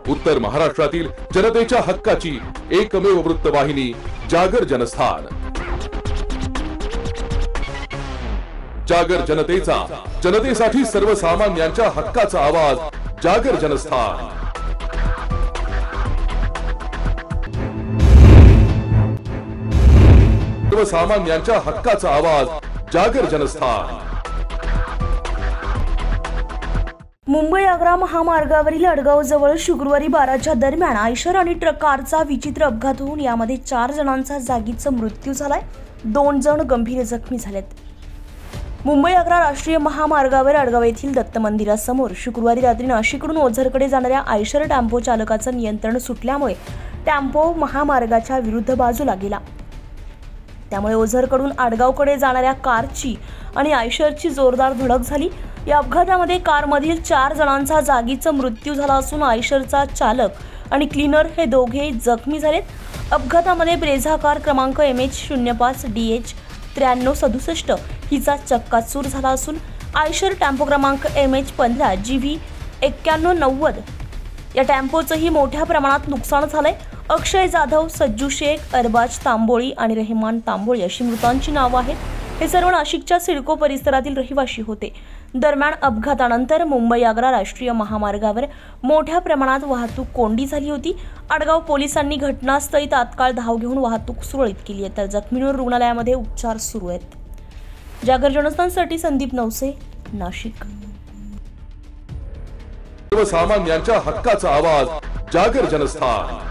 उत्तर महाराष्ट्रातील जनतेच्या हक्काची एकमेव वृत्तवाहिनी जागर जनस्थान। जागर जनतेचा, जनतेसाठी सर्वसामान्यांच्या हक्काचा आवाज, जागर जनस्थान। सर्वसामान्यांच्या हक्काचा आवाज, जागर जनस्थान। मुंबई आग्रा महामार्गावरील अडगाव जवळ शुक्रवारी 12च्या दरम्यान आयशर आणि ट्रक कारचा विचित्र अपघात होऊन यामध्ये 4 जणांचा जागीच मृत्यू झालाय, 2 जण गंभीर जखमी झालेत। मुंबई आग्रा राष्ट्रीय महामार्गावर अडगाव येथील दत्त मंदिरासमोर शुक्रवारी रात्री नाशिककडून ओझरकडे जाणाऱ्या आयशर टेम्पो चालकाचं नियंत्रण सुटल्यामुळे टेम्पो महामार्गाच्या विरुद्ध बाजूला गेला। त्यामुळे ओझरकडून आडगावकडे जाणाऱ्या कारची आणि आयशरची जोरदार धडक झाली। या अपघातामध्ये कारमधील 4 जणांचा जागीच मृत्यू झाला असून आयशरचा चालक आणि क्लीनर हे दोघे जखमी झालेत। अपघातामध्ये ब्रेझा कार क्रमांक MH05 DH 9367 हिचा चक्काचूर झाला असून आयशर टेम्पो क्रमांक MH15 GV 9190 या टेम्पोचंही मोठ्या प्रमाणात नुकसान झालंय। अक्षय जाधव, सज्जू शेख, अरबाज तांबोळी आणि रहमान तांबोळी अशी मृतांची नावं आहेत। हे सर्व नाशिकच्या सिडको परिसरातील रहिवासी होते। दरम्यान अपघातानंतर मुंबई आग्रा राष्ट्रीय महामार्गावर मोठ्या प्रमाणात वाहतूक कोंडी झाली होती। अडगाव पोलिसांनी घटनास्थळी तात्काळ धाव घेऊन वाहतूक सुरळीत केली आहे, तर जखमींवर रुग्णालयामध्ये उपचार सुरू आहेत। जागर जनस्थानसाठी संदीप नवसे, नाशिक। सर्वसामान्यांच्या हक्काचा आवाज, जागर जनस्थान।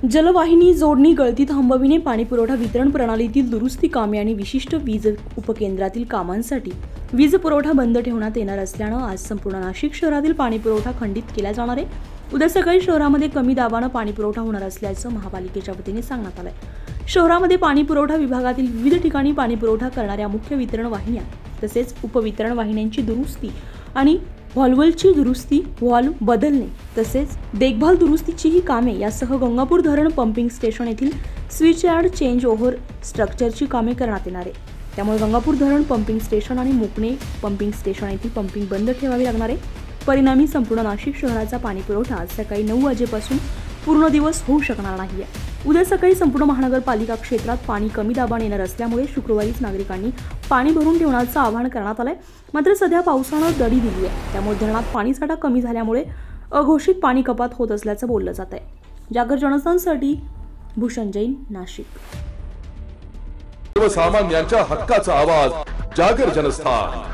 जलवाहिनी जोडणी गळती थांबविणे, पाणीपुरवठा वितरण प्रणालीतील दुरुस्ती कामे आणि विशिष्ट वीज उपकेंद्रातील कामांसाठी वीज पुरवठा बंद ठेवण्यात येणार असल्यानं आज संपूर्ण नाशिक शहरातील पाणीपुरवठा खंडित केला जाणार आहे। उद्या सकाळी शहरामध्ये कमी दाबानं पाणीपुरवठा होणार असल्याचं महापालिकेच्या वतीने सांगण्यात आलंय। शहरामध्ये पाणीपुरवठा विभागातील विविध ठिकाणी पाणीपुरवठा करणाऱ्या मुख्य वितरण वाहिन्या तसेच उपवितरण वाहिन्यांची दुरुस्ती आणि व्हॉल्व्हची दुरुस्ती, व्हॉल्व्ह बदलणे तसेच देखभाल दुरुस्तीचीही कामे यासह गंगापूर धरण पंपिंग स्टेशन येथील स्विच यार्ड चेंज ओव्हर स्ट्रक्चरची कामे करण्यात येणार आहे। त्यामुळे गंगापूर धरण पंपिंग स्टेशन आणि मुकणे पंपिंग स्टेशन येथील पंपिंग बंद ठेवावी लागणार आहे। परिणामी संपूर्ण नाशिक शहराचा पाणीपुरवठा आज सकाळी 9 वाजेपासून पूर्ण दिवस होऊ शकणार नाही आहे। उद्या सकाळी संपूर्ण महानगरपालिका क्षेत्रात पाणी कमी दाबाने येणार असल्यामुळे शुक्रवारीच नागरिकांनी पाणी भरून ठेवण्याचं आवाहन करण्यात आलंय। मात्र सध्या पावसानं दडी दिली आहे, त्यामुळे धरणात पाणीसाठा कमी झाल्यामुळे अघोषित पाणी कपात होत असल्याचं बोललं जात आहे। जागर जनस्थानसाठी भूषण जैन, नाशिक। सर्वसामान्यांच्या हक्काचा आवाज, जागर जनस्थान।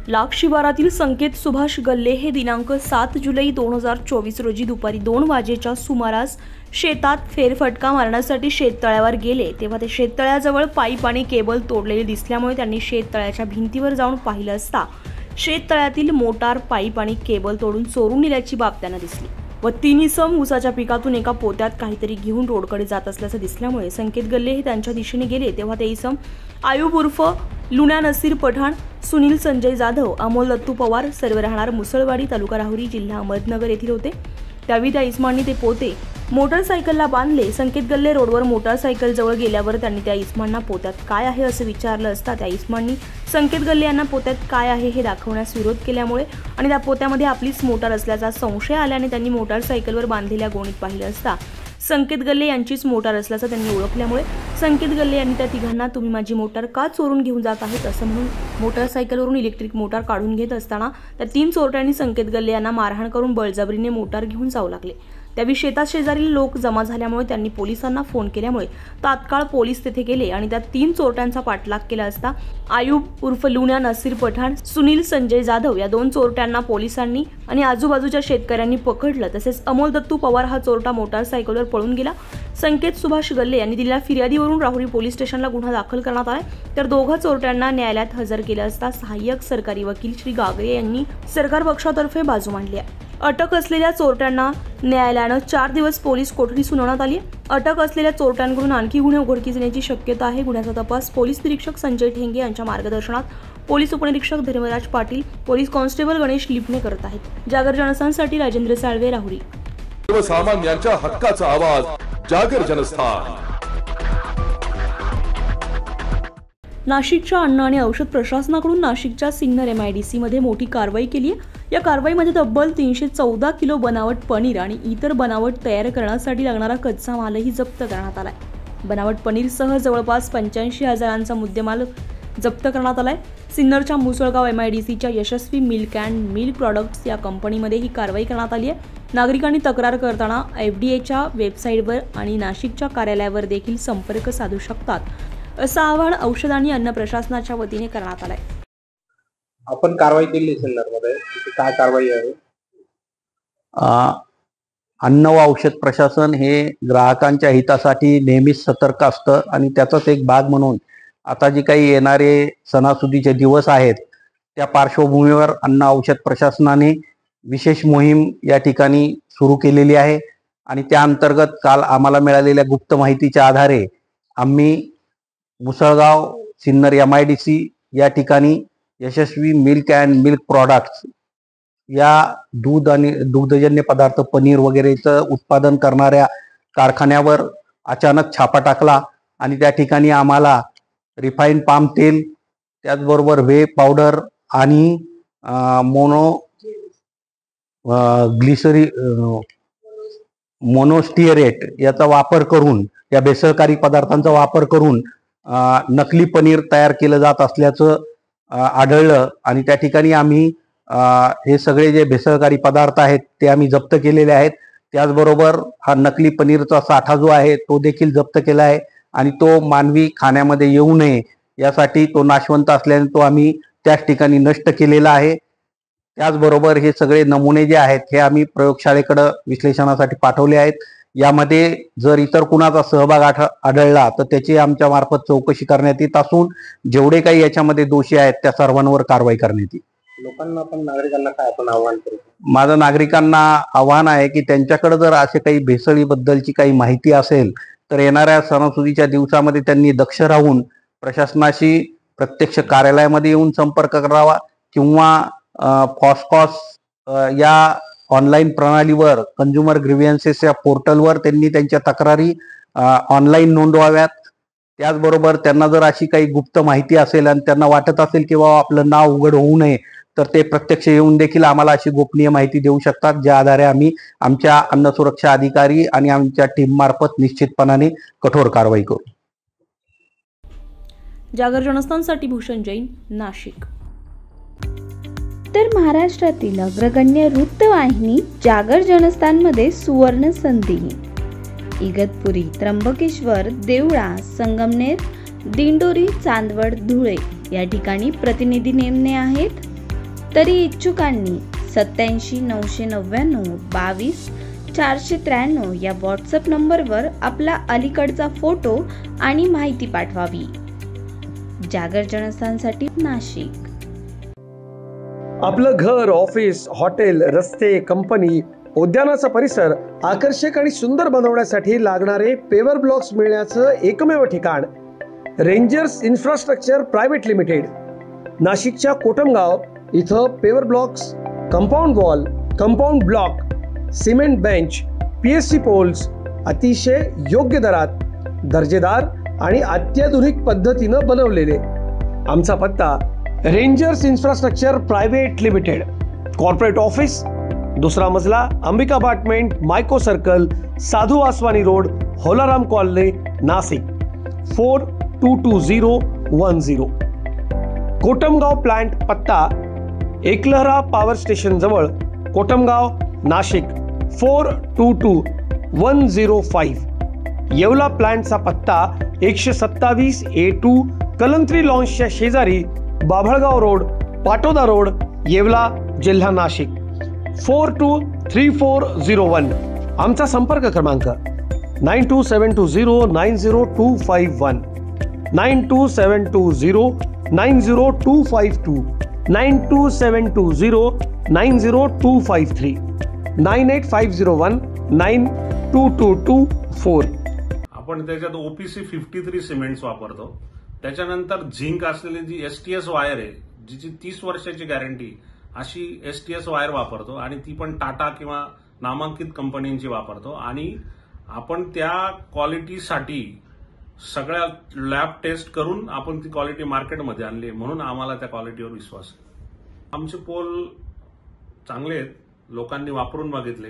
लाख शिवारातील संकेत सुभाष गल्ले हे दिनांक 7 जुलै 2024 रोजी दुपारी 2 वाजेच्या सुमारास शेतात फेरफटका मारण्यासाठी शेततळ्यावर गेले, तेव्हा ते शेततळ्याजवळ पाईप आणि केबल तोडलेले दिसल्यामुळे त्यांनी शेततळ्याच्या भिंतीवर जाऊन पाहिलं असता शेततळ्यातील मोटार, पाईप आणि केबल तोडून चोरून नेल्याची बाब त्यांना दिसली व 3 इसम ऊसाच्या पिकातून एका पोत्यात काहीतरी घेऊन रोडकडे जात असल्याचं दिसल्यामुळे संकेत गल्ले हे त्यांच्या दिशेने गेले, तेव्हा ते इसम आयुब उर्फ लुण्या नसीर पठाण, सुनील संजय जाधव, अमोल दत्तू पवार सर्व राहणार मुसळवाडी, तालुका राहुरी, जिल्हा अहमदनगर येथील होते। त्यावेळी त्या इस्मांनी ते पोते मोटरसायकलला बांधले। संकेत गल्ले रोडवर मोटरसायकल जवळ गेल्यावर त्यांनी त्या इस्मांना पोत्यात काय आहे असं विचारलं असता त्या इस्मांनी संकेत गल्ले यांना पोत्यात काय आहे हे दाखवण्यास विरोध केल्यामुळे आणि त्या पोत्यामध्ये आपलीच मोटार असल्याचा संशय आल्याने त्यांनी मोटरसायकलवर बांधलेल्या गोणीत पाहिलं असता संकेत गल्ले यांचीच मोटार असल्याचं त्यांनी ओळखल्यामुळे संकेत गल्ले यांनी त्या तिघांना तुम्ही माझी मोटार का चोरून घेऊन जात आहेत असं म्हणून मोटरसायकलवरून इलेक्ट्रिक मोटार काढून घेत असताना त्या 3 चोरट्यांनी संकेत गल्ले यांना मारहाण करून बळजबरीने मोटार घेऊन जाऊ लागले। त्यावेळी शेतात शेजारील लोक जमा झाल्यामुळे त्यांनी पोलिसांना फोन केल्यामुळे तात्काळ पोलीस तेथे गेले आणि त्या 3 चोरट्यांचा पाठलाग केला असता आयुब उर्फ लुण्या नसीर पठाण, सुनील संजय जाधव या 2 चोरट्यांना पोलिसांनी आणि आजूबाजूच्या शेतकऱ्यांनी पकडलं। तसेच अमोल दत्तू पवार हा चोरटा मोटारसायकलवर पळून गेला। संकेत सुभाष गल्ले यांनी दिलेल्या फिर्यादीवरून राहुरी पोलीस स्टेशनला गुन्हा दाखल करण्यात आला, तर दोघा चोरट्यांना न्यायालयात हजर केलं असता सहाय्यक सरकारी वकील श्री गागरे यांनी सरकार पक्षातर्फे बाजू मांडली आहे। अटक असलेल्या चोरट्यांना न्यायालयानं 4 दिवस पोलीस कोठडी सुनावण्यात आली। अटक असलेल्या चोरट्यांकडून आणखी गुन्हे उघडकीस येण्याची शक्यता आहे। गुन्ह्याचा तपास पोलीस निरीक्षक संजय ठेंगे यांच्या मार्गदर्शनात पोलीस उपनिरीक्षक धर्मराज पाटील, पोलीस कॉन्स्टेबल गणेश लिपणे करत आहेत। जागर जनस्थानसाठी राजेंद्र साळवे, राहुरी। सर्वसामान्यांच्या हक्काचा आवाज, जागर जनस्थान। नाशिकच्या अन्न आणि औषध प्रशासनाकडून नाशिकच्या सिन्नर MIDC मध्ये मोठी कारवाई केली आहे। या कारवाईमध्ये तब्बल 314 किलो बनावट पनीर आणि इतर बनावट तयार करण्यासाठी लागणारा कच्चा मालही जप्त करण्यात आलाय। बनावट पनीरसह जवळपास 85,000चा मुद्देमाल जप्त करण्यात आलाय। सिन्नरच्या मुसळगाव MIDCच्या यशस्वी मिल्क अँड मिल्क प्रॉडक्ट्स या कंपनीमध्ये ही कारवाई करण्यात आली आहे। नागरिकांनी तक्रार करताना FDAच्या वेबसाईटवर आणि नाशिकच्या कार्यालयावर देखील संपर्क साधू शकतात, असं आवाहन औषध आणि अन्न प्रशासनाच्या वतीने करण्यात आलंय। आपण कारवाई केली सिन्नरमध्ये, काय कारवाई आहे? अन्न व औषध प्रशासन हे ग्राहकांच्या हितासाठी नेहमीच सतर्क असतं आणि त्याचाच एक भाग म्हणून आता जी काही येणारे सणासुदीचे दिवस आहेत त्या पार्श्वभूमीवर अन्न औषध प्रशासनाने विशेष मोहीम या ठिकाणी सुरू केलेली आहे आणि त्या अंतर्गत काल आम्हाला मिळालेल्या गुप्त माहितीच्या आधारे आम्ही मुसळगाव सिन्नर MIDC या ठिकाणी यशस्वी मिल्क अँड मिल्क प्रॉडक्ट्स या दूध आणि दुग्धजन्य पदार्थ पनीर वगैरेचं उत्पादन करणाऱ्या कारखान्यावर अचानक छापा टाकला आणि त्या ठिकाणी आम्हाला रिफाईंड पाम तेल, त्याचबरोबर व्हे पावडर आणि मोनोस्टिअरेट याचा वापर करून, या भेसळकारी पदार्थांचा वापर करून नकली पनीर तयार केलं जात असल्याचं आढळलं आणि त्या ठिकाणी आम्ही हे सगळे जे भेसळकारी पदार्थ आहेत ते आम्ही जप्त केलेले आहेत। त्याचबरोबर हा नकली पनीरचा साठा जो आहे तो देखील जप्त केला आहे आणि तो मानवी खाण्यामध्ये येऊ नये यासाठी तो नाशवंत असल्याने तो आम्ही त्याच ठिकाणी नष्ट केलेला आहे। त्याचबरोबर हे सगळे नमुने जे आहेत हे आम्ही प्रयोगशाळेकडे विश्लेषणासाठी पाठवले आहेत। यामध्ये जर इतर कुणाचा सहभाग आढळला तर त्याची आमच्या मार्फत चौकशी करण्यात येत असून जेवढे काही याच्यामध्ये दोषी आहेत त्या सर्वांवर कारवाई करण्यात येईल। लोकांना पण, नागरिकांना काय आपण आव्हान करू? माझं नागरिकांना आव्हान आहे की त्यांच्याकडे जर असे काही भेसळीबद्दलची काही माहिती असेल तर येणाऱ्या सणासुदीच्या दिवसामध्ये त्यांनी दक्ष राहून प्रशासनाशी प्रत्यक्ष कार्यालयामध्ये येऊन संपर्क करावा किंवा फॉस्कॉस या ऑनलाईन प्रणालीवर कंझ्युमर ग्रीव्हन्सेस या पोर्टलवर त्यांनी त्यांच्या तक्रारी ऑनलाईन नोंदवाव्यात। त्याचबरोबर त्यांना जर अशी काही गुप्त माहिती असेल आणि त्यांना वाटत असेल की बाबा आपलं नाव उघड होऊ नये तर ते प्रत्यक्ष येऊन देखील आम्हाला अशी गोपनीय माहिती देऊ शकतात, ज्या आधारे आम्ही आमच्या अन्न सुरक्षा अधिकारी आणि आमच्या टीम मार्फत निश्चितपणाने कठोर कारवाई करू। जागर जनस्थानसाठी भूषण जैन, नाशिक। तर महाराष्ट्रातील अग्रगण्य वृत्तवाहिनी जागर जनस्थानमध्ये सुवर्ण संधी। इगतपुरी, त्र्यंबकेश्वर, देवळा, संगमनेर, दिंडोरी, चांदवड, धुळे या ठिकाणी प्रतिनिधी नेमणे आहेत। तरी इच्छुकांनी 87 999 22 493 या व्हॉट्सअप नंबरवर आपला अलीकडचा फोटो आणि माहिती पाठवावी। जागर जनस्थानसाठी नाशिक। आपलं घर, ऑफिस, हॉटेल, रस्ते, कंपनी, उद्यानाचा परिसर आकर्षक आणि सुंदर बनवण्यासाठी लागणारे पेवर ब्लॉक्स मिळण्याचं एकमेव ठिकाण रेंजर्स इन्फ्रास्ट्रक्चर प्रायव्हेट लिमिटेड। नाशिकच्या कोटमगाव इथं paver blocks, compound wall, compound block, cement bench, PSC poles अतिशय योग्य दरात, दर्जेदार आणि अत्याधुनिक पद्धतीनं बनवलेले। आमचा पत्ता rangers infrastructure private limited, corporate office, दुसरा मजला, अंबिका अपार्टमेंट, मायको सर्कल, साधू Vaswani road, Holaram colony, Nashik 422010। Kotamgaon plant पत्ता एकलहरा पॉवर स्टेशन जवळ, कोटमगाव, नाशिक 422105। येवला प्लांटचा पत्ता 127 A2 कलंत्री लॉन्सच्या शेजारी, बाभळगाव रोड, पाटोदा रोड, येवला, जिल्हा नाशिक 423401। आमचा संपर्क क्रमांक 9272090251, 9272090252, 9272090253, 9850192224। आपण त्याच्यात OPC 53 सिमेंट्स वापरतो। त्याच्यानंतर झिंक असलेली जी STS वायर आहे, जिची 30 वर्षाची गॅरंटी, अशी STS वायर वापरतो आणि ती पण टाटा किंवा नामांकित कंपन्यांची वापरतो। आणि आपण त्या क्वालिटीसाठी सगळ्या लॅब टेस्ट करून आपण ती क्वालिटी मार्केटमध्ये आणली, म्हणून आम्हाला त्या क्वालिटीवर विश्वास आहे. आमचे पोल चांगले आहेत, लोकांनी वापरून बघितले,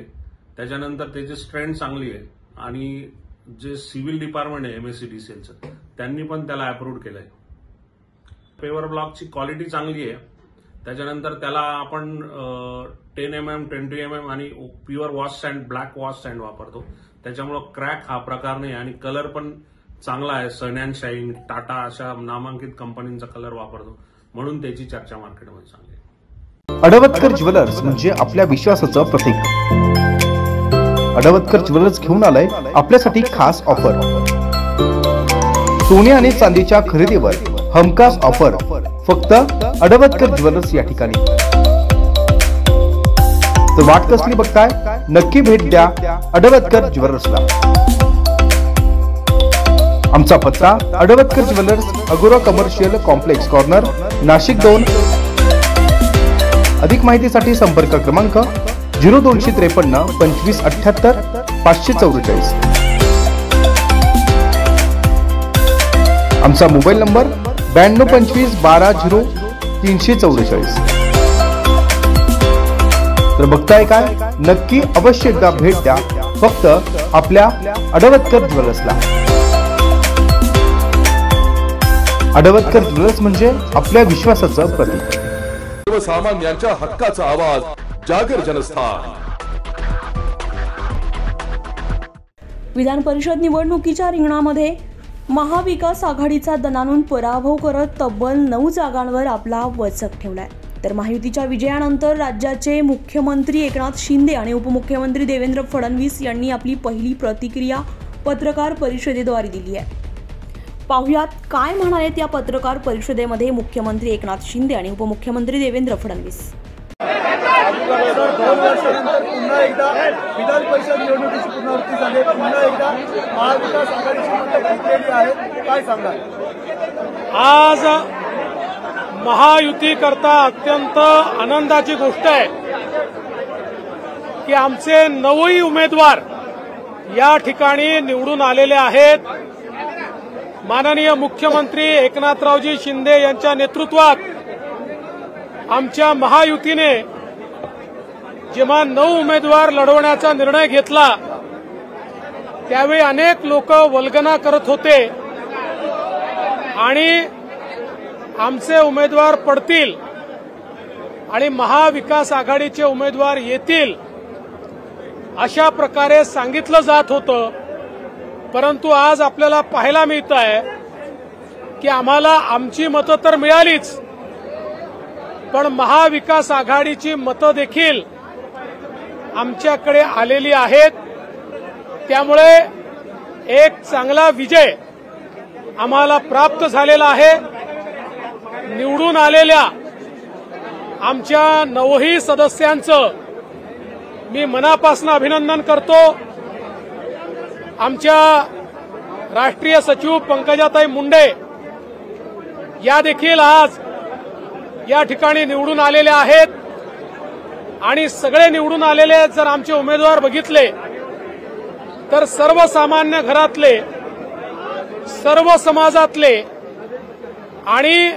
त्याच्यानंतर त्याची स्ट्रेंथ चांगली आहे आणि जे सिव्हिल डिपार्टमेंट आहे MSCDCLचं त्यांनी पण त्याला अप्रूव्ह केलंय. पेवर ब्लॉकची क्वालिटी चांगली आहे, त्याच्यानंतर त्याला आपण 10 mm 20 mm आणि pure wash sand black wash sand वापरतो, त्याच्यामुळे क्रॅक हा प्रकार नाही आणि कलर पण चांगला आहे. सन अँड शाईन, टाटा अशा नामांकित कंपनींचा कलर वापरतो, म्हणून त्याची चर्चा मार्केटमध्ये चांगली आहे. अडवतकर ज्वेलर्स म्हणजे आपल्या विश्वासाचं प्रतीक. अडवतकर ज्वेलर्स घेऊन आलाय आपल्यासाठी खास ऑफर. सोने आणि चांदीच्या खरेदीवर हमखास ऑफर फक्त अडवतकर ज्वेलर्स या ठिकाणी. तर वाट कसली बघताय, नक्की भेट द्या अडवतकर ज्वेलर्सला. आमचा पत्ता अडवतकर ज्वेलर्स, अगोरा कमर्शियल कॉम्प्लेक्स कॉर्नर, नाशिक 2. अधिक माहितीसाठी संपर्क क्रमांक 0253 25 78 544. आमचा मोबाईल नंबर 9225 12 0344. तर बघताय काय, नक्की अवश्य एकदा भेट द्या फक्त आपल्या अडवतकर ज्वेलर्सला. अडवतकर ज्वेलर्स म्हणजे आपल्या विश्वासाचं प्रतीक. सर्वसामान्यांच्या हक्काचा आवाज, जागर जनस्थान. विधान परिषद निवडणुकीच्या रिंगणामध्ये महाविकास आघाडीचा दणाणून पराभव करत तब्बल 9 जागांवर आपला वचक ठेवलाय. तर महायुतीच्या विजयानंतर राज्याचे मुख्यमंत्री एकनाथ शिंदे आणि उपमुख्यमंत्री देवेंद्र फडणवीस यांनी आपली पहिली प्रतिक्रिया पत्रकार परिषदेद्वारे दिली आहे. पाहुयात काय म्हणालेत या पत्रकार परिषदेमध्ये मुख्यमंत्री एकनाथ शिंदे आणि उपमुख्यमंत्री देवेंद्र फडणवीस. 2 वर्षानंतर पुन्हा एकदा विधान परिषद निवडणुकीची पुनरावृत्ती झाली, पुन्हा एकदा महाविकास आघाडीची मतं फुटलेली आहेत, काय सांगाल? आज महायुती करता अत्यंत आनंदाची गोष्ट आहे की आमचे 9 उमेदवार या ठिकाणी निवडून आलेले आहेत. माननीय मुख्यमंत्री एकनाथरावजी शिंदे यांच्या नेतृत्वात आमच्या महायुतीने जेव्हा 9 उमेदवार लढवण्याचा निर्णय घेतला त्यावेळी अनेक लोक वल्गना करत होते आणि आमचे उमेदवार पडतील आणि महाविकास आघाडीचे उमेदवार येतील अशा प्रकारे सांगितलं जात होतं. परंतु आज आपल्याला पाहायला मिळत आहे की आम्हाला आमची मतं तर मिळालीच, पण महाविकास आघाडीची मतं देखील आमच्याकडे आलेली आहेत. त्यामुळे एक चांगला विजय आम्हाला प्राप्त झालेला आहे. निवडून आलेल्या आमच्या 9 सदस्यांचं मी मनापासून अभिनंदन करतो. आमच्या राष्ट्रीय सचिव पंकजाताई मुंडे या देखील आज या ठिकाणी निवडून आलेले आहेत आणि सगळे निवडून आलेले जर आमचे उमेदवार बघितले तर सर्वसामान्य घरातले, सर्व समाजातले आणि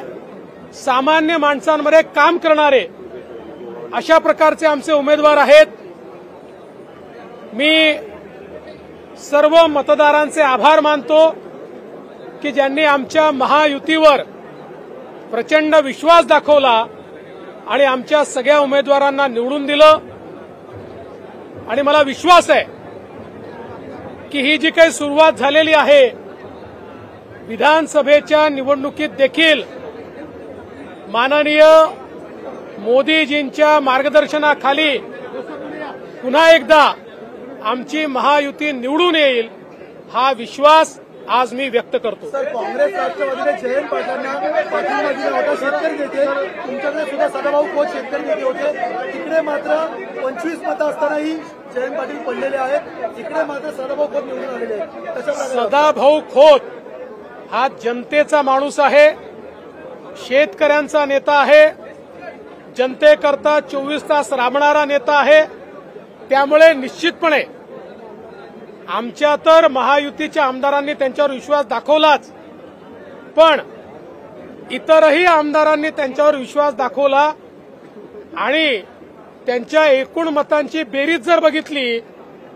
सामान्य माणसांमध्ये काम करणारे अशा प्रकारचे आमचे उमेदवार आहेत. मी सर्व मतदारांचे आभार मानतो की ज्यांनी आमच्या महायुतीवर प्रचंड विश्वास दाखवला आणि आमच्या सगळ्या उमेदवारांना निवडून दिलं. आणि मला विश्वास आहे की ही जी काही सुरुवात झालेली आहे विधानसभेच्या निवडणुकीत देखील माननीय मोदीजींच्या मार्गदर्शनाखाली पुन्हा एकदा आमची महायुती निवडून येईल हा विश्वास आज मी व्यक्त करतो. सर, काँग्रेस राष्ट्रवादीने जयंत पाटलांना पाठिंबा दिला होता. शेतकरी नेते तुमच्याकडे सुद्धा सदाभाऊ खोत शेतकरी नेते होते. तिकडे मात्र 25 मतं असतानाही जयंत पाटील पडलेले आहेत. इकडे मात्र सदाभाऊ खोत निवडून आलेले आहेत. सदाभाऊ खोत हा जनतेचा माणूस आहे, शेतकऱ्यांचा नेता आहे, जनतेकरता 24 तास राबणारा नेता आहे. त्यामुळे निश्चितपणे आमच्या तर महायुतीच्या आमदारांनी त्यांच्यावर विश्वास दाखवलाच, पण इतरही आमदारांनी त्यांच्यावर विश्वास दाखवला आणि त्यांच्या एकूण मतांची बेरीज जर बघितली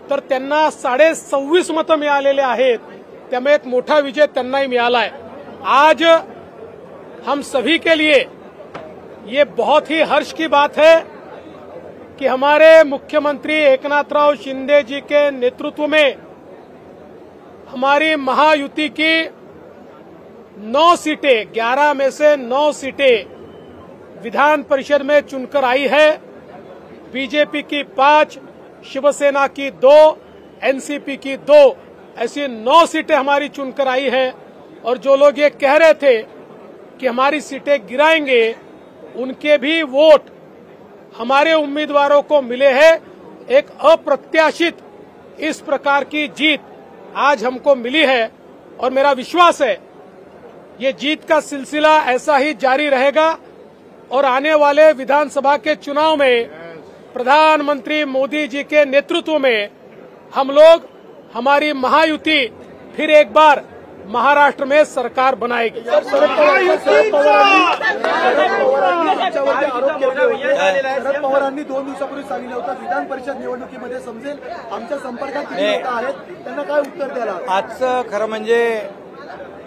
तर त्यांना 26.5 मतं मिळालेले आहेत। त्यामुळे एक मोठा विजय त्यांनाही मिळाला है। आज हम सभी के लिए ये बहुत ही हर्ष की बात है कि हमारे मुख्यमंत्री एकनाथराव शिंदे जी के नेतृत्व में हमारी महायुति की 9 सीटें, 11 में से 9 सीटें विधान परिषद में चुनकर आई है। बीजेपी की 5, शिवसेना की 2, एनसीपी की 2, ऐसी 9 सीटें हमारी चुनकर आई है। और जो लोग ये कह रहे थे कि हमारी सीटें गिराएंगे, उनके भी वोट हमारे उम्मीदवारों को मिले हैं। एक अप्रत्याशित इस प्रकार की जीत आज हमको मिली है और मेरा विश्वास है ये जीत का सिलसिला ऐसा ही जारी रहेगा और आने वाले विधानसभा के चुनाव में प्रधानमंत्री मोदी जी के नेतृत्व में हम लोग, हमारी महायुति फिर एक बार महाराष्ट्र में सरकार बनाएगी। शरद पवारांनी 2 दिवसापूर्वी सांगितलं होतं विधान परिषद निवडणुकीमध्ये समजेल आमच्या संपर्कात किती लोक आहेत, त्यांना काय उत्तर द्याल? आजचं खरं म्हणजे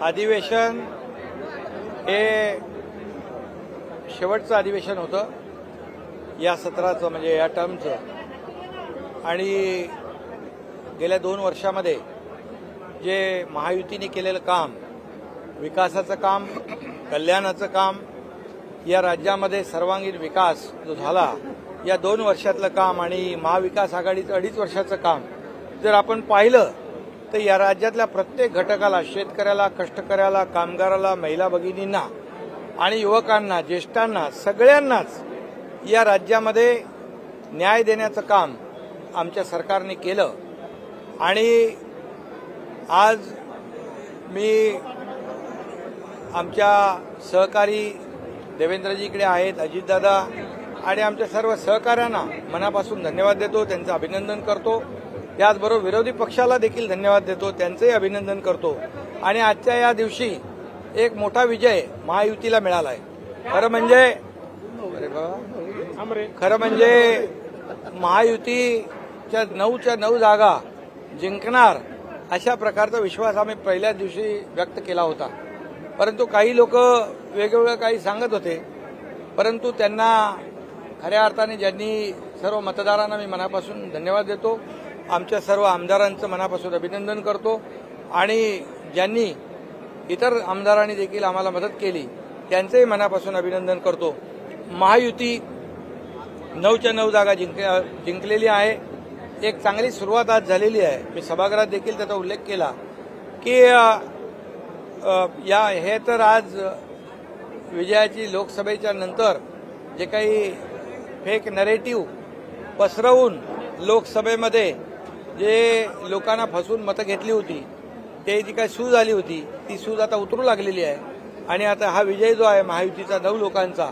अधिवेशन हे शेवटचं अधिवेशन होतं या सत्राचं, म्हणजे या टर्मचं। आणि गेल्या 2 वर्षामध्ये जे महायुतीने केलेलं काम, विकासाचं काम, कल्याणाचं काम, या राज्यामध्ये सर्वांगीण विकास जो झाला या 2 वर्षातलं काम आणि महाविकास आघाडीचं 2.5 वर्षाचं काम जर आपण पाहिलं तर या राज्यातल्या प्रत्येक घटकाला, शेतकऱ्याला, कष्टकऱ्याला, कामगाराला, महिला भगिनींना आणि युवकांना, ज्येष्ठांना, सगळ्यांनाच या राज्यामध्ये न्याय देण्याचं काम आमच्या सरकारने केलं। आणि आज मी आमच्या सहकारी देवेंद्रजीकडे आहेत, अजितदादा आणि आमच्या सर्व सहकाऱ्यांना मनापासून धन्यवाद देतो, त्यांचं अभिनंदन करतो। त्याचबरोबर विरोधी पक्षाला देखील धन्यवाद देतो, त्यांचंही अभिनंदन करतो। आणि आजच्या या दिवशी एक मोठा विजय महायुतीला मिळाला आहे। खरं म्हणजे महायुतीच्या 9च्या 9 जागा जिंकणार अशा प्रकारचा विश्वास आम्ही पहिल्याच दिवशी व्यक्त केला होता। परंतु काही लोक वेगवेगळं काही सांगत होते, परंतु त्यांना खऱ्या अर्थाने ज्यांनी सर्व मतदारांना मी मनापासून धन्यवाद देतो, आमच्या सर्व आमदारांचं मनापासून अभिनंदन करतो आणि ज्यांनी इतर आमदारांनी देखील आम्हाला मदत केली त्यांचंही मनापासून अभिनंदन करतो। महायुती 9च्या 9 जागा जिंकलेली आहे। एक चांगली सुरुवात आज झालेली आहे। मी सभागृहात देखील त्याचा उल्लेख केला की हे तर आज विजयाची लोकसभेच्या नंतर जे काही फेक नरेटिव्ह पसरवून लोकसभेमध्ये जे लोकांना फसवून मतं घेतली होती, ते जी काही सूज आली होती ती सूज आता उतरू लागलेली आहे। आणि आता हा विजय जो आहे महायुतीचा 9 लोकांचा,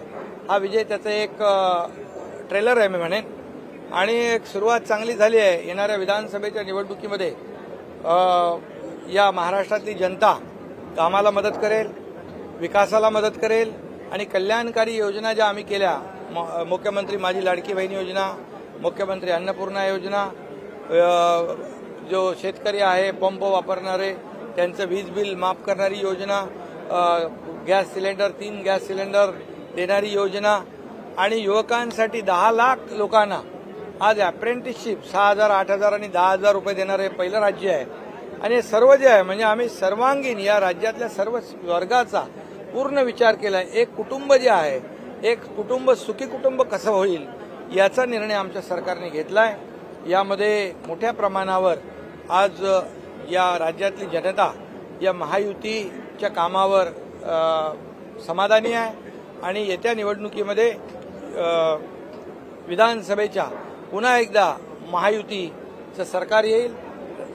हा विजय त्याचा एक ट्रेलर आहे मी म्हणेन। आणि एक सुरुवात चांगली झाली आहे। येणाऱ्या विधानसभेच्या निवडणुकीमध्ये या महाराष्ट्रातली जनता कामाला मदत करेल, विकासाला मदत करेल आणि कल्याणकारी योजना ज्या आम्ही केल्या, मुख्यमंत्री माझी लाडकी बहीण योजना, मुख्यमंत्री अन्नपूर्णा योजना, जो शेतकरी आहे पंप वापरणारे त्यांचं वीज बिल माफ करणारी योजना, गॅस सिलेंडर 3 गॅस सिलेंडर देणारी योजना आणि युवकांसाठी 10 लाख लोकांना आज अप्रेंटिसशिप 6,000, 8,000 आणि 10,000 रुपये देणारे पहिलं राज्य आहे। आणि हे सर्व जे आहे म्हणजे आम्ही सर्वांगीण या राज्यातल्या सर्व वर्गाचा पूर्ण विचार केला। एक कुटुंब जे आहे, एक कुटुंब सुखी कुटुंब कसं होईल याचा निर्णय आमच्या सरकारने घेतलाय। यामध्ये मोठ्या प्रमाणावर आज या राज्यातली जनता या महायुतीच्या कामावर समाधानी आहे आणि येत्या निवडणुकीमध्ये विधानसभेच्या पुन्हा एकदा महायुतीचं सरकार येईल,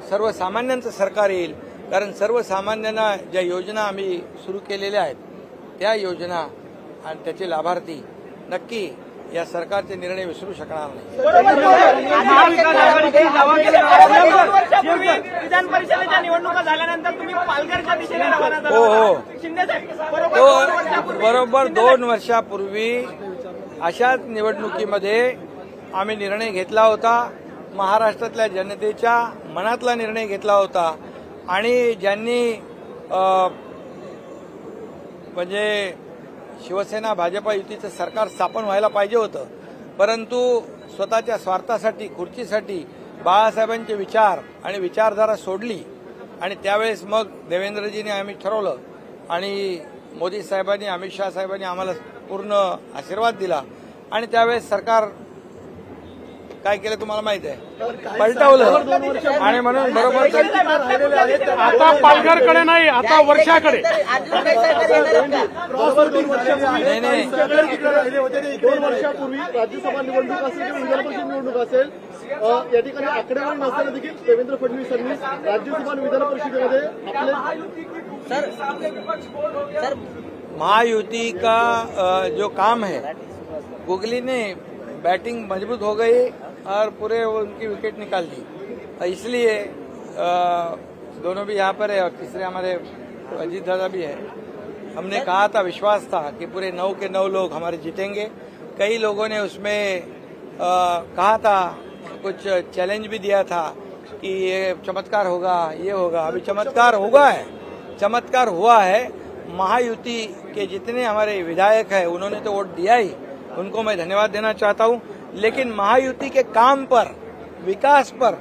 सर्वसामान्यांचं सरकार येईल। कारण सर्वसामान्यांना ज्या योजना आम्ही सुरू केलेल्या आहेत त्या योजना आणि त्याचे लाभार्थी नक्की या सरकारचे निर्णय विसरू शकणार नाही. विधान परिषदेच्या निवडणुका झाल्यानंतर तुम्ही पालघरच्या दिशेने रवाना झाला. हो बरोबर 2 वर्षापूर्वी अशाच निवडणुकीमध्ये आम्ही निर्णय घेतला होता. महाराष्ट्रातल्या जनतेच्या मनातला निर्णय घेतला होता आणि ज्यांनी म्हणजे शिवसेना भाजपा युतीचं सरकार स्थापन व्हायला पाहिजे होतं, परंतु स्वतःच्या स्वार्थासाठी खुर्चीसाठी बाळासाहेबांचे विचार आणि विचारधारा सोडली आणि त्यावेळेस मग देवेंद्रजींनी आम्ही ठरवलं आणि मोदी साहेबांनी अमित शहा साहेबांनी आम्हाला पूर्ण आशीर्वाद दिला आणि त्यावेळेस सरकार काय केलं तुम्हाला माहित आहे, पलटवलं आणि म्हणून बरोबर आता पालघरकडे नाही, आता वर्षाकडे. नाही 2 वर्षापूर्वी राज्यसभा निवडणूक असेल किंवा विधान परिषद निवडणूक असेल, या ठिकाणी आकडेवारी नसताना देखील देवेंद्र फडणवीसांनी राज्यसभा आणि विधान परिषदेमध्ये आपले महायुति का जो काम है, गुगली ने बैटिंग मजबूत हो गई और पूरे उनकी विकेट निकाल दी, इसलिए दोनों भी यहाँ पर है और तीसरे हमारे अजीत दादा भी है. हमने कहा था, विश्वास था कि पूरे 9 के 9 लोग हमारे जीतेंगे. कई लोगों ने उसमें कहा था, कुछ चैलेंज भी दिया था कि ये चमत्कार होगा, ये होगा. अभी चमत्कार होगा है, चमत्कार हुआ है. महायुति के जितने हमारे विधायक हैं उन्होंने तो वोट दिया ही, उनको मैं धन्यवाद देना चाहता हूं. लेकिन महायुति के काम पर, विकास पर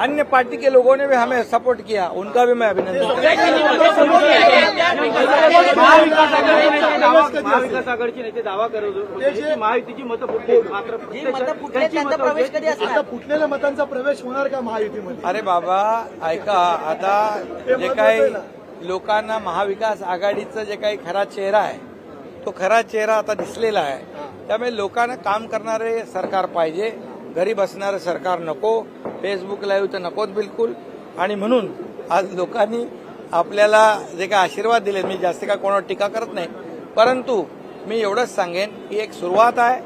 अन्य पार्टी के लोगों ने भी हमें सपोर्ट किया, उनका भी मैं अभिनंदन करता हूं. महाविकास आघाडीचे नेते दावा करत होते महायुतीची मतं फुटली, मात्र फुटलेल्या मतांचा प्रवेश होणार का महायुतीमध्ये? अरे बाबा ऐका, आता जे काही लोकांना महाविकास आघाडीचा जे काही खरा चेहरा आहे तो खरा चेहरा आता दिसलेला आहे. त्यामुळे लोकांना काम करणारे सरकार पाहिजे, घरी बसणारं सरकार नको, फेसबुक लाईव्ह तर नकोच बिलकुल. आणि म्हणून आज लोकांनी आपल्याला जे काही आशीर्वाद दिले, मी जास्त काय कोणावर टीका करत नाही, परंतु मी एवढंच सांगेन की एक सुरुवात आहे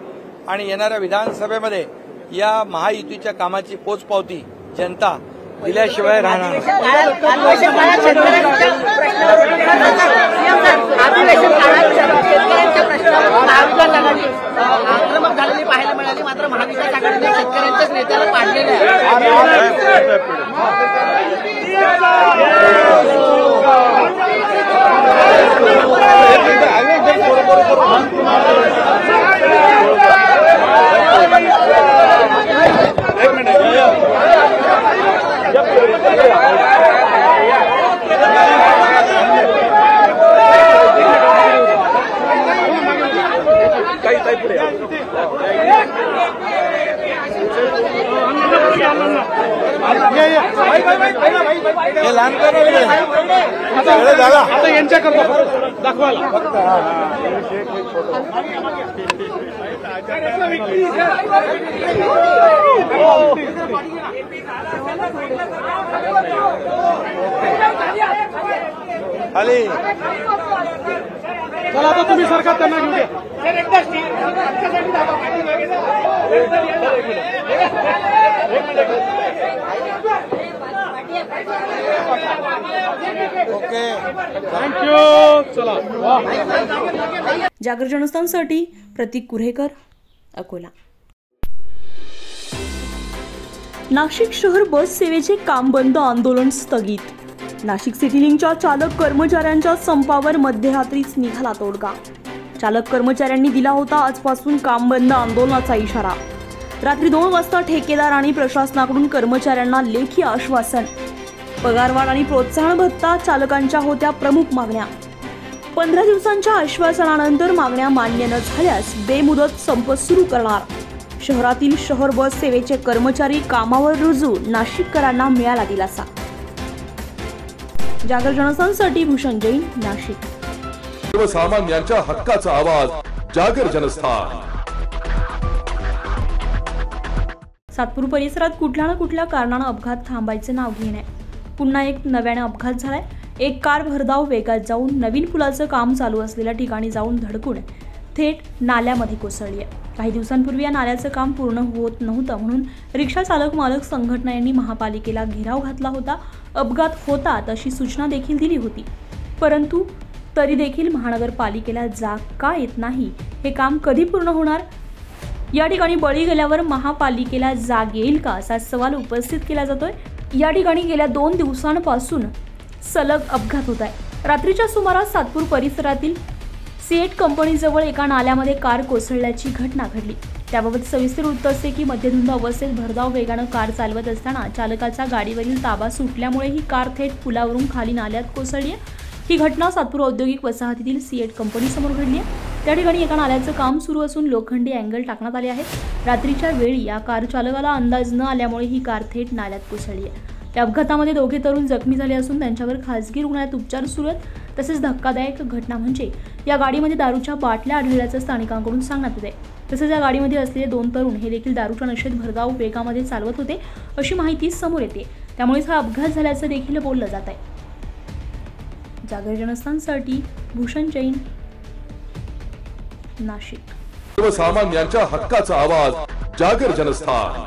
आणि येणाऱ्या विधानसभेमध्ये या महायुतीच्या कामाची पोचपावती जनता दिल्याशिवाय राहणार नाही. आक्रमक झालेली पाहायला मिळाली, मात्र महाविकास आघाडीने शेतकऱ्यांच्याच नेत्याला पाडलेलं आहे. हे लहानपणी झाला, आता यांच्याकरता दाखवायला खाली चला, आता तुम्ही सरकार त्यांना घेऊ द्या. Okay, thank you. चला. जागर जनस्थानसाठी प्रतीक कुऱ्हेकर, अकोला. नाशिक शहर बस सेवेचे काम बंद, आंदोलन स्थगित. नाशिक सिटी लिंकच्या चालक कर्मचाऱ्यांच्या संपावर मध्यरात्रीच निघाला तोडगा. चालक कर्मचाऱ्यांनी दिला होता आजपासून काम बंद आंदोलनाचा इशारा. रात्री 2 वाजता ठेकेदार आणि प्रशासनाकडून कर्मचाऱ्यांना लेखी आश्वासन. पगारवाढ आणि प्रोत्साहन भत्ता चालकांच्या होत्या प्रमुख मागण्या. 15 दिवसांच्या आश्वासनानंतर मागण्या मान्य न झाल्यास बेमुदत संप सुरू करणार. शहरातील शहर बस सेवेचे कर्मचारी कामावर रुजू, नाशिककरांना मिळाला दिलासा. जागर जनस्थानसाठी भूषण जैन, नाशिक. सर्वसामान्यांच्या हक्काचा आवाज, जागर जनस्थान. सातपूर परिसरात कुठल्या ना कुठल्या कारणानं अपघात थांबायचे नाव घेणे. पुन्हा एक नव्याने अपघात झालाय. एक कार भरधाव वेगात जाऊन नवीन पुलाचं काम चालू असलेल्या ठिकाणी जाऊन धडकून थेट नाल्यामध्ये कोसळली आहे। काही दिवसांपूर्वी या नाल्याचं काम पूर्ण होत नव्हतं म्हणून रिक्षा चालक मालक संघटना यांनी महापालिकेला घेराव घातला होता। अपघात होतात अशी सूचना देखील दिली होती, परंतु तरी देखील महानगरपालिकेला जाग का येत नाही, हे काम कधी पूर्ण होणार? या ठिकाणी बळी गेल्यावर महापालिकेला जाग येईल का असा सवाल उपस्थित केला जातोय। या ठिकाणी गेल्या 2 दिवसांपासून सलग अपघात होत आहे। रात्रीच्या सुमारास सातपूर परिसरातील सीएट कंपनीजवळ एका नाल्यामध्ये कार कोसळल्याची घटना घडली। त्याबाबत सविस्तर वृत्त असे की मध्यधुंद अवस्थेत भरधाव वेगानं कार चालवत असताना चालकाचा गाडीवरील ताबा सुटल्यामुळे ही कार थेट पुलावरून खाली नाल्यात कोसळली आहे। ही घटना सातपूर औद्योगिक वसाहतीतील सीएट कंपनीसमोर घडली आहे। त्या ठिकाणी एका नाल्याचं काम सुरू असून लोखंडी अँगल टाकण्यात आले आहेत। रात्रीच्या वेळी या कार चालकाला अंदाज न आल्यामुळे ही कार थेट नाल्यात कोसळली आहे। या अपघातामध्ये 2 तरुण जखमी झाले असून त्यांच्यावर खासगी रुग्णालयात उपचार सुरू आहेत। तसेच धक्कादायक घटना म्हणजे या गाडीमध्ये दारूच्या बाटल्या आढळल्याचं स्थानिकांकडून सांगण्यात येते। तसेच या गाडीमध्ये असलेले 2 तरुण हे देखील दारूच्या नशेत भरधाव वेगामध्ये चालवत होते अशी माहिती समोर येते। त्यामुळेच हा अपघात झाल्याचं देखील बोललं जात आहे। जागर जनस्थानसाठी भूषण जैन, नाशिक। सर्वसामान्यांच्या हक्काचा आवाज, जागर जनस्थान।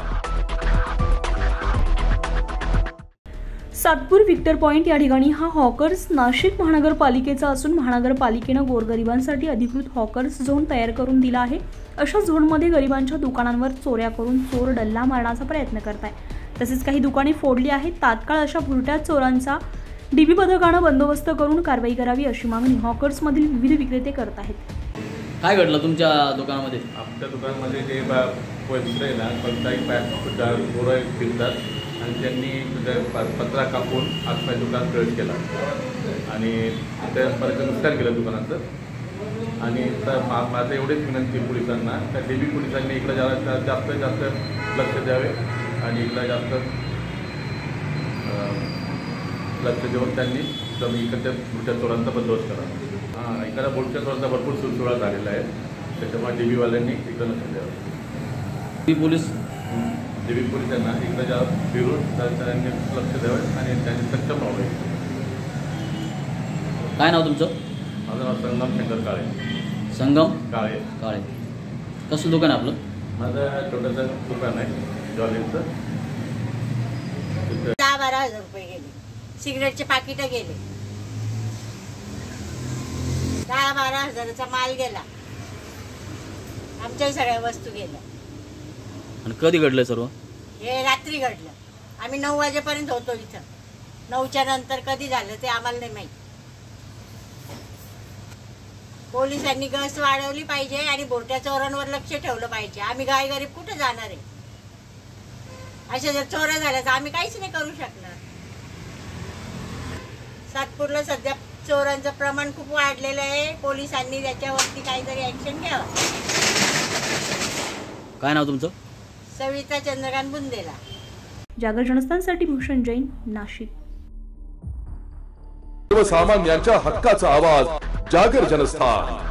सातपूर व्हिक्टर पॉइंट या ठिकाणी हा हॉकर्स नाशिक महानगरपालिकेचा असून महानगरपालिकेनं गोरगरिबांसाठी अधिकृत हॉकर्स झोन तयार करून दिला आहे। अशा झोनमध्ये गरिबांच्या दुकानांवर चोऱ्या करून चोर डल्ला मारण्याचा प्रयत्न करत आहे। तसेच काही दुकाने फोडली आहेत। तात्काळ अशा भुरट्या चोरांचा डीबी पथकानं बंदोबस्त करून कारवाई करावी अशी मागणी हॉकर्समधील विविध विक्रेते करत आहेत। काय घडलं तुमच्या दुकानामध्ये? आमच्या दुकानामध्ये जे पैसे आहे ना, कोणताही पोरं फिरतात आणि त्यांनी पत्रा कापून आजपाय दुकानात प्रवेश केला आणि त्यापर्यंत नुकसान केलं दुकानाचं। आणि तर माझं एवढीच विनंती पोलिसांना, त्या डेली पोलिसांनी इकडं जास्तीत जास्त लक्ष द्यावे आणि इकडं जास्त लक्ष देऊन त्यांनी इकडच्या बुडच्या चोरांचा बंदोबस्त करा। इकडच्या बुडच्या चोरांचा भरपूर सुळसुळा झालेला आहे, त्याच्यामुळे डीबीवाल्यांनी इकडं लक्ष द्यावं। डीबी पोलिसांना इकडं फिरून त्यांनी लक्ष द्यावं आणि त्यांनी सक्षम व्हावे। काय नाव तुमचं? माझं नाव संगम शंकर काळे। संगम काळे काळे कसं दुकान आपलं? माझं छोटंसं दुकान आहे ज्वेलरीचं। 10-12 हजार रुपये गेले, सिगरेटचे पाकिटं गेले, 10-12 हजाराचा माल गेला, आमच्या सगळ्या वस्तू गेल्या। आणि कधी घडलं सर्व हे? रात्री घडलं। आम्ही 9 वाजेपर्यंत होतो इथं। 9च्या नंतर कधी झालं ते आम्हाला नाही माहिती। पोलिसांनी गस्त वाढवली पाहिजे आणि बोरट्या चोरांवर लक्ष ठेवलं पाहिजे। आम्ही गायगरीब कुठे जाणार आहे? अशा जर चोऱ्या झाल्या तर आम्ही काहीच नाही करू शकणार। सातपूरला सध्या चोरांचं प्रमाण खूप वाढलेलं आहे। पोलिसांनी त्याच्यावरती काहीतरी ऍक्शन घ्यावं। काय नाव तुमचं? सविता चंद्रकांत बुंदेला। जागर जनस्थानसाठी भूषण जैन, नाशिक। सर्वसामान्यांच्या हक्काचा आवाज, जागर जनस्थान।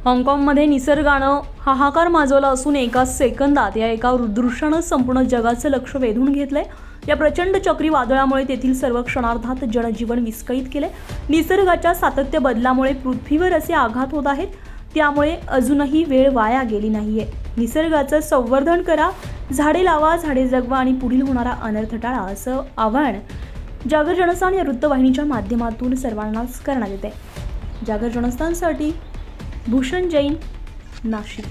हाँगकाँगमध्ये निसर्गानं हाहाकार माजवला असून एका सेकंदात या एका दृश्यानं संपूर्ण जगाचं लक्ष वेधून घेतलंय। या प्रचंड चक्रीवादळामुळे तेथील सर्व क्षणार्धात जनजीवन विस्कळीत केले। निसर्गाच्या सातत्य बदलामुळे पृथ्वीवर असे आघात होत आहेत, त्यामुळे अजूनही वेळ वाया गेली नाहीये। निसर्गाचं संवर्धन करा, झाडे लावा, झाडे जगवा आणि पुढील होणारा अनर्थ टाळा असं आवाहन जागर जनस्थान या वृत्तवाहिनीच्या माध्यमातून सर्वांनाच करण्यात येते। जागर जनस्थानसाठी भूषण जैन, नाशिक।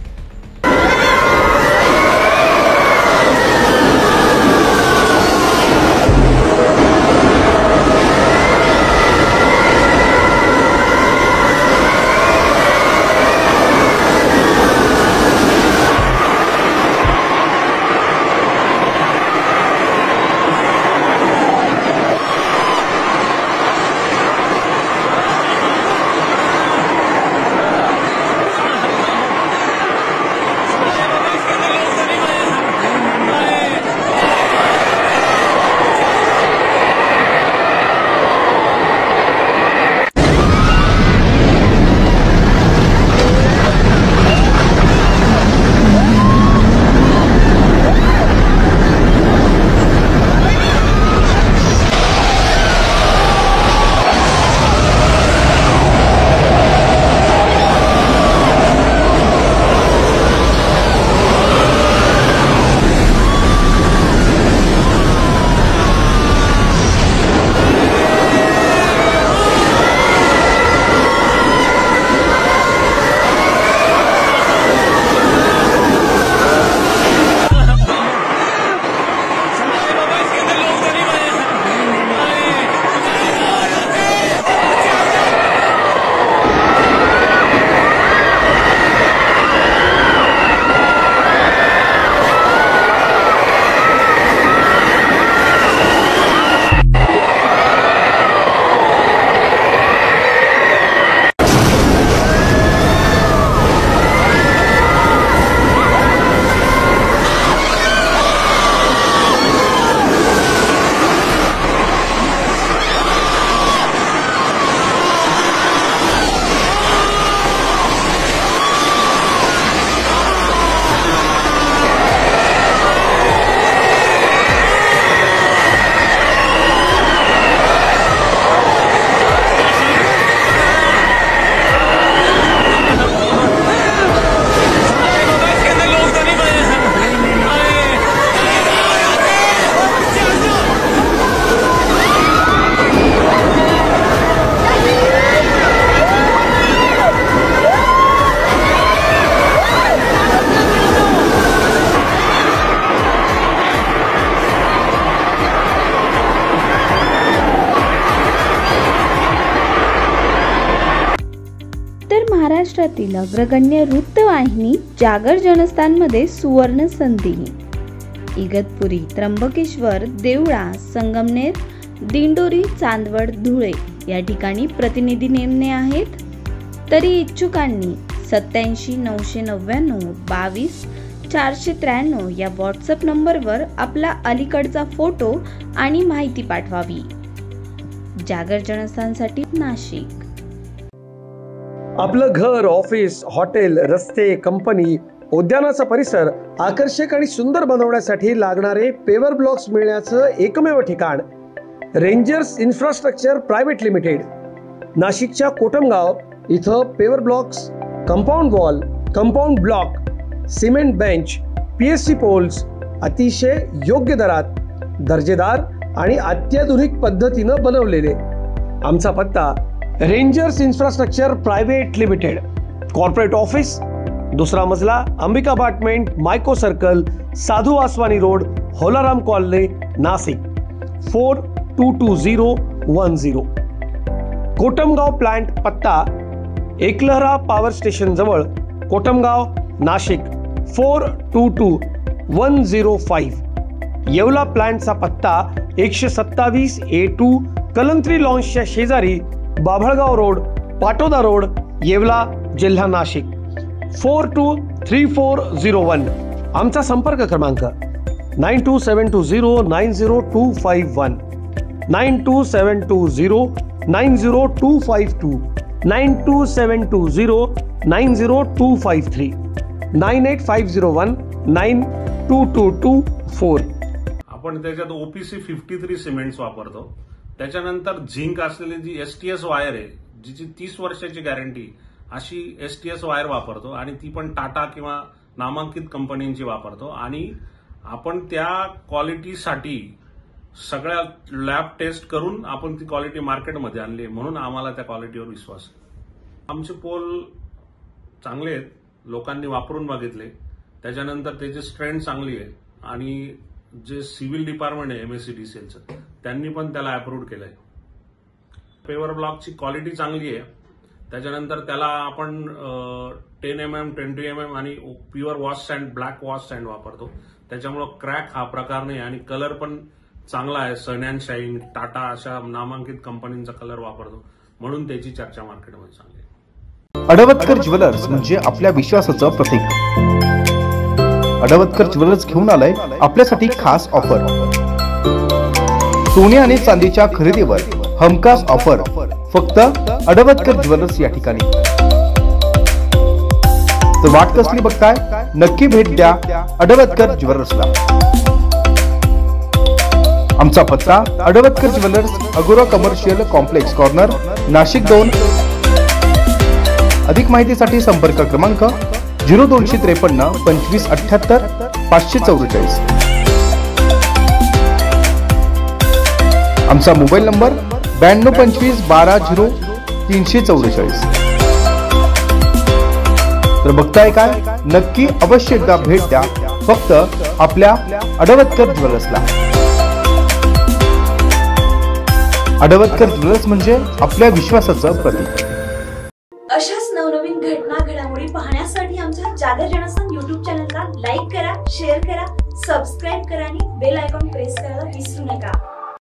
महाराष्ट्रातील अग्रगण्य वृत्तवाहिनी जागर जनस्थानमध्ये सुवर्ण संधी. इगतपुरी, त्र्यंबकेश्वर, देवळा, संगमनेर, दिंडोरी, चांदवड, धुळे या ठिकाणी प्रतिनिधी नेमणे आहेत. तरी इच्छुकांनी 87-999-22-493 या व्हॉट्सअप नंबरवर आपला अलीकडचा फोटो आणि माहिती पाठवावी. जागर जनस्थानसाठी नाशिक. आपलं घर, ऑफिस, हॉटेल, रस्ते, कंपनी, उद्यानाचा परिसर आकर्षक आणि सुंदर बनवण्यासाठी लागणारे पेवर ब्लॉक्स मिळण्याचं एकमेव ठिकाण रेंजर्स इन्फ्रास्ट्रक्चर प्रायव्हेट लिमिटेड. नाशिकच्या कोटमगाव इथं paver blocks, compound wall, compound block, cement bench, PSC poles अतिशय योग्य दरात, दर्जेदार आणि अत्याधुनिक पद्धतीनं बनवलेले. आमचा पत्ता rangers infrastructure private limited, corporate office, दुसरा मजला, अंबिका अपार्टमेंट, मायको सर्कल, साधू Vaswani road, Holaram colony, Nashik 422010. Kotamgaon plant पत्ता एकलहरा पॉवर स्टेशन जवळ, कोटमगाव, नाशिक 422105. येवला प्लांटचा पत्ता 127A2 कलंत्री लॉन्सच्या शेजारी, बाभळगाव रोड, पाटोदा रोड, येवला, जिल्हा नाशिक 423401. आमचा संपर्क क्रमांक 9272090251, 9272090252, 9272090253, 9850192224. आपण त्याच्यात OPC 53 सिमेंट्स वापरतो. त्याच्यानंतर झिंक असलेली जी STS वायर आहे, जिची 30 वर्षाची गॅरंटी, अशी STS वायर वापरतो आणि ती पण टाटा किंवा नामांकित कंपनींची वापरतो. आणि आपण त्या क्वालिटीसाठी सगळ्या लॅब टेस्ट करून आपण ती क्वालिटी मार्केटमध्ये आणली, म्हणून आम्हाला त्या क्वालिटीवर विश्वास आहे. आमचे पोल चांगले आहेत, लोकांनी वापरून बघितले, त्याच्यानंतर त्याची स्ट्रेंथ चांगली आहे आणि जे सिव्हिल डिपार्टमेंट आहे MSCDCLचं, त्यांनी पण त्याला अप्रूव्ह केलंय. पेवर ब्लॉकची क्वालिटी चांगली आहे. त्याच्यानंतर त्याला आपण 10 mm, 20 mm आणि pure wash sand, black wash sand वापरतो. त्याच्यामुळं क्रॅक हा प्रकार नाही आणि कलर पण चांगला आहे. सन अँड शाईन, टाटा अशा नामांकित कंपनींचा कलर वापरतो, म्हणून त्याची चर्चा मार्केटमध्ये चांगली आहे. अडवतकर ज्वेलर्स म्हणजे आपल्या विश्वासाचं प्रतीक. अडवतकर ज्वेलर्स घेऊन आलाय आपल्यासाठी खास ऑफर. सोने आणि चांदीच्या खरेदीवर हमखास ऑफर फक्त अडवतकर ज्वेलर्स या ठिकाणी. तर वाट कसली बघताय, नक्की भेट द्या अडवतकर ज्वेलर्सला. आमचा पत्ता अडवतकर ज्वेलर्स, अगोरा कमर्शियल कॉम्प्लेक्स कॉर्नर, नाशिक 2. अधिक माहितीसाठी संपर्क क्रमांक 0253 2578 544. आमचा मोबाईल नंबर 9225 12 0344. तर बघताय काय, नक्की अवश्य एकदा भेट द्या फक्त आपल्या अडवतकर ज्वेलर्सला. अडवतकर ज्वेलर्स म्हणजे आपल्या विश्वासाचं प्रतीक. अशाच नवनवीन घटना घडामोडी पाहण्यासाठी आमच्या जागर जनस्थान YouTube चॅनलला लाईक करा, शेअर करा, सबस्क्राईब करा आणि बेल आयकॉन प्रेस करायला विसरू नका.